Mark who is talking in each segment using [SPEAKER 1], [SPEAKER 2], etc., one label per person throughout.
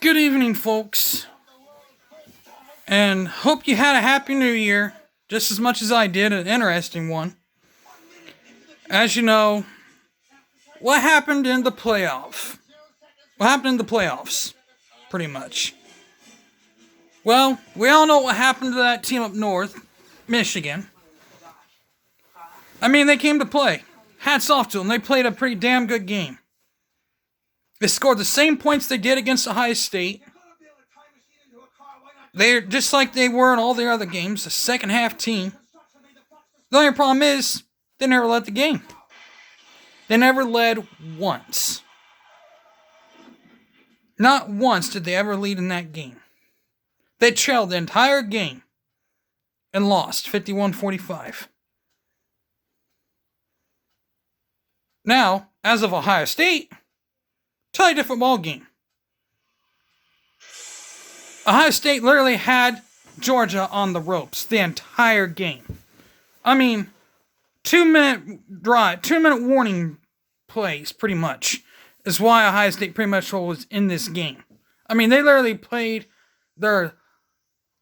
[SPEAKER 1] Good evening, folks, and hope you had a happy new year, just as much as I did, an interesting one. As you know, what happened in the playoff? What happened in the playoffs? Pretty much. Well, we all know what happened to that team up north, Michigan. I mean, they came to play. Hats off to them. They played a pretty damn good game. They scored the same points they did against Ohio State. They're just like they were in all their other games, a second half team. The only problem is, they never led the game. They never led once. Not once did they ever lead in that game. They trailed the entire game and lost 51-45. Now, as of Ohio State, totally different ball game. Ohio State literally had Georgia on the ropes the entire game. I mean, 2-minute warning plays, pretty much, is why Ohio State pretty much was in this game. I mean, they literally played their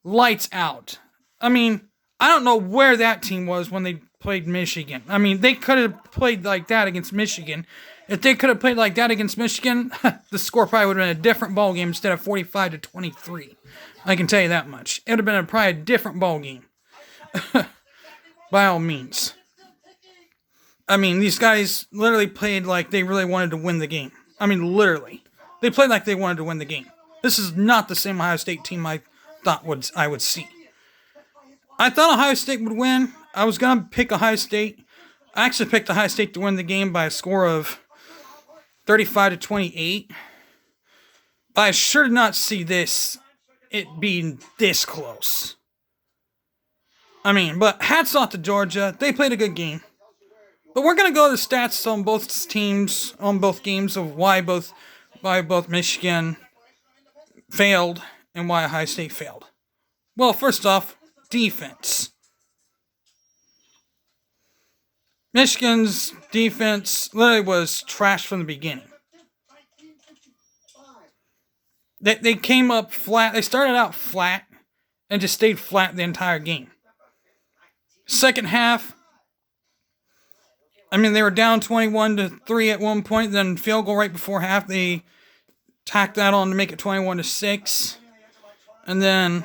[SPEAKER 1] lights out. I mean, I don't know where that team was when they played Michigan. I mean, they could have played like that against Michigan. If they could have played like that against Michigan, the score probably would have been a different ball game instead of 45-23. I can tell you that much. It would have been probably a different ball game. By all means. I mean, these guys literally played like they really wanted to win the game. I mean, literally. They played like they wanted to win the game. This is not the same Ohio State team I thought I would see. I thought Ohio State would win. I was going to pick Ohio State. I actually picked Ohio State to win the game by a score of 35-28. But I sure did not see it being this close. I mean, but hats off to Georgia. They played a good game. But we're going to go to the stats on both teams, on both games, of why both Michigan failed and why Ohio State failed. Well, first off, defense. Michigan's defense literally was trash from the beginning. They came up flat. They started out flat and just stayed flat the entire game. Second half, I mean, they were down 21-3 at one point. Then field goal right before half, they tacked that on to make it 21-6. And then,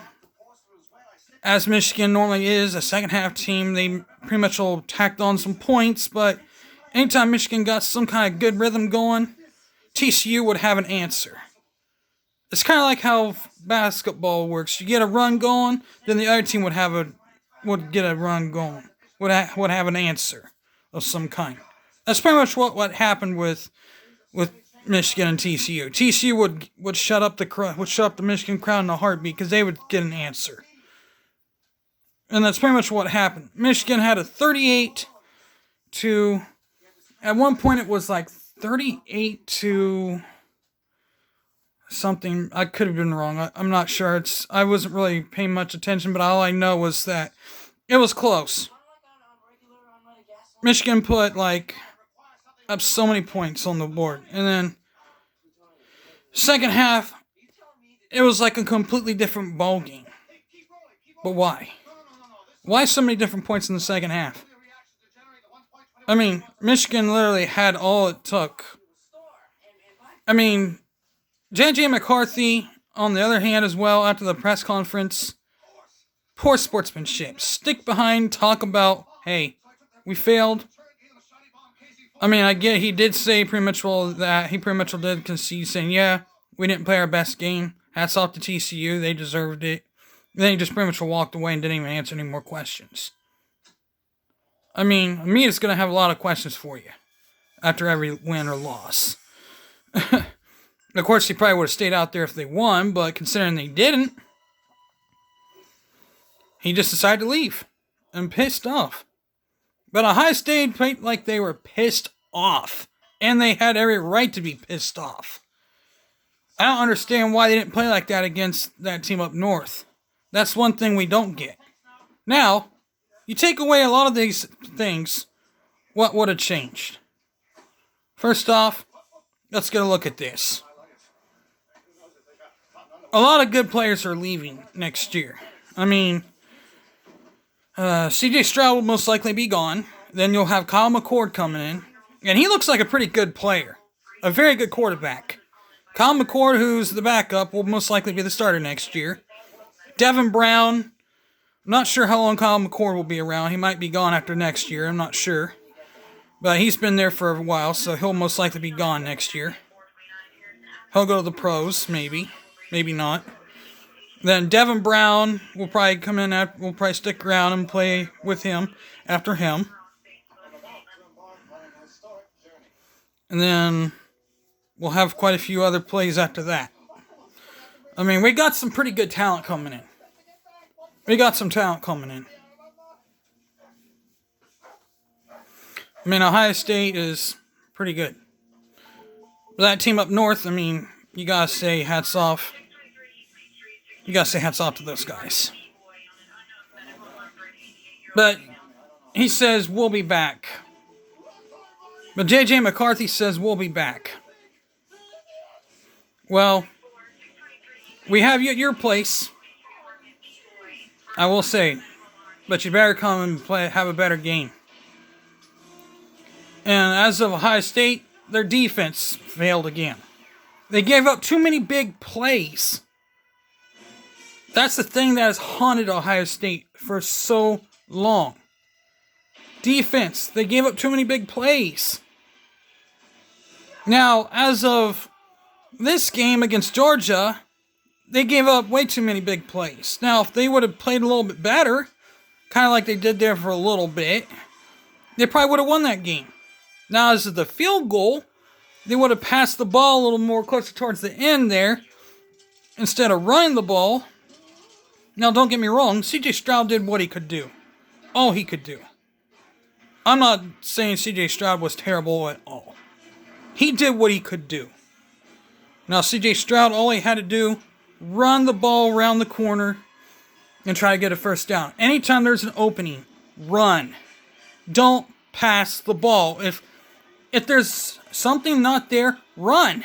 [SPEAKER 1] as Michigan normally is, a second half team, they pretty much all tacked on some points. But anytime Michigan got some kind of good rhythm going, TCU would have an answer. It's kind of like how basketball works. You get a run going, then the other team would get a run going, would have an answer of some kind. That's pretty much what happened with Michigan and TCU. TCU would shut up the Michigan crowd in a heartbeat because they would get an answer. And that's pretty much what happened. Michigan had a 38 to, at one point it was like 38 to something. I could have been wrong. I'm not sure. I wasn't really paying much attention, but all I know was that it was close. Michigan put up so many points on the board. And then second half, it was like a completely different ball game. But why? Why so many different points in the second half? I mean, Michigan literally had all it took. I mean, J.J. McCarthy, on the other hand as well, after the press conference, poor sportsmanship. Stick behind, talk about, hey, we failed. I mean, I get he did say pretty much all that. He pretty much did concede, saying, yeah, we didn't play our best game. Hats off to TCU. They deserved it. Then he just pretty much walked away and didn't even answer any more questions. I mean, me, it's going to have a lot of questions for you after every win or loss. Of course, he probably would have stayed out there if they won, but considering they didn't, he just decided to leave and pissed off. But Ohio State played like they were pissed off, and they had every right to be pissed off. I don't understand why they didn't play like that against that team up north. That's one thing we don't get. Now, you take away a lot of these things, what would have changed? First off, let's get a look at this. a lot of good players are leaving next year. I mean, CJ Stroud will most likely be gone. Then you'll have Kyle McCord coming in. And he looks like a pretty good player. A very good quarterback. Kyle McCord, who's the backup, will most likely be the starter next year. Devin Brown, I'm not sure how long Kyle McCord will be around. He might be gone after next year. I'm not sure. But he's been there for a while, so he'll most likely be gone next year. He'll go to the pros, maybe. Maybe not. Then Devin Brown will probably come in, will probably stick around and play with him after him. And then we'll have quite a few other plays after that. I mean, we got some pretty good talent coming in. We got some talent coming in. I mean, Ohio State is pretty good. That team up north, I mean, you gotta say hats off. You gotta say hats off to those guys. But he says, we'll be back. But J.J. McCarthy says, we'll be back. Well, we have you at your place. I will say. But you better come and have a better game. And as of Ohio State, their defense failed again. They gave up too many big plays. That's the thing that has haunted Ohio State for so long. Defense. They gave up too many big plays. Now, as of this game against Georgia, they gave up way too many big plays. Now, if they would have played a little bit better, kind of like they did there for a little bit, they probably would have won that game. Now, as of the field goal, they would have passed the ball a little more closer towards the end there instead of running the ball. Now, don't get me wrong, C.J. Stroud did what he could do. All he could do. I'm not saying C.J. Stroud was terrible at all. He did what he could do. Now, C.J. Stroud, all he had to do, run the ball around the corner and try to get a first down. Anytime there's an opening, run. Don't pass the ball. If there's something not there, run.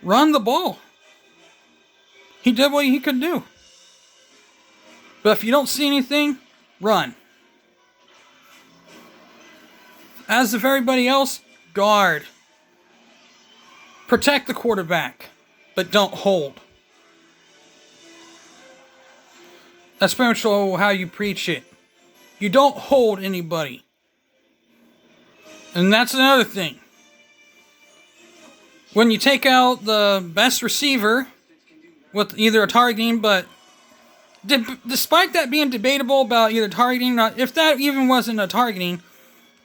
[SPEAKER 1] Run the ball. He did what he could do. But if you don't see anything, run. As of everybody else, guard. Protect the quarterback, but don't hold. That's pretty much how you preach it. You don't hold anybody. And that's another thing. When you take out the best receiver with either a targeting, but despite that being debatable about either targeting or not, if that even wasn't a targeting,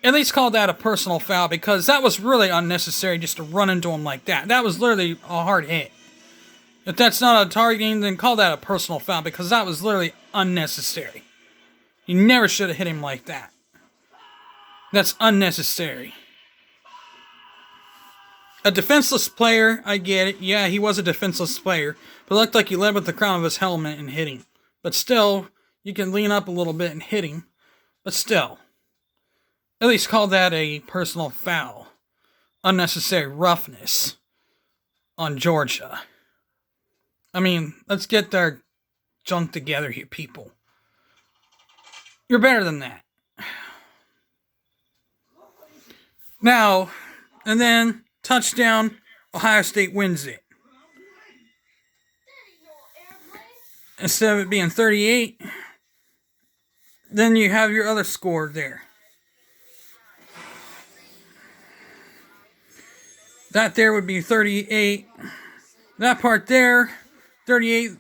[SPEAKER 1] at least call that a personal foul, because that was really unnecessary just to run into him like that. That was literally a hard hit. If that's not a targeting, then call that a personal foul, because that was literally unnecessary. You never should have hit him like that. That's unnecessary. A defenseless player, I get it. Yeah, he was a defenseless player, but it looked like he led with the crown of his helmet and hit him. But still, you can lean up a little bit and hit him. But still, at least call that a personal foul. Unnecessary roughness on Georgia. I mean, let's get their junk together here, people. You're better than that. Now, and then, touchdown, Ohio State wins it. Instead of it being 38, then you have your other score there. That there would be 38. That part there, 38.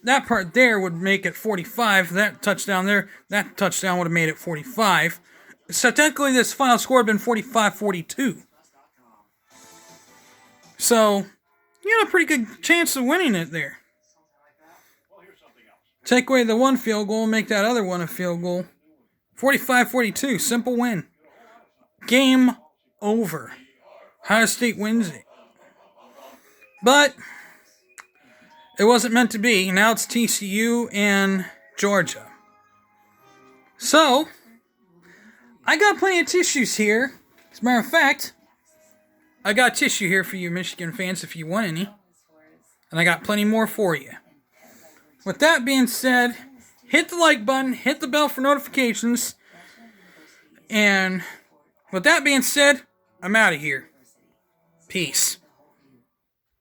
[SPEAKER 1] That part there would make it 45. That touchdown there, that touchdown would have made it 45. So technically this final score would have been 45-42. So, you got a pretty good chance of winning it there. Take away the one field goal, make that other one a field goal. 45-42, simple win. Game over. Ohio State wins it. But it wasn't meant to be. Now it's TCU and Georgia. So, I got plenty of tissues here. As a matter of fact, I got tissue here for you Michigan fans if you want any. And I got plenty more for you. With that being said, hit the like button, hit the bell for notifications. And with that being said, I'm out of here. Peace.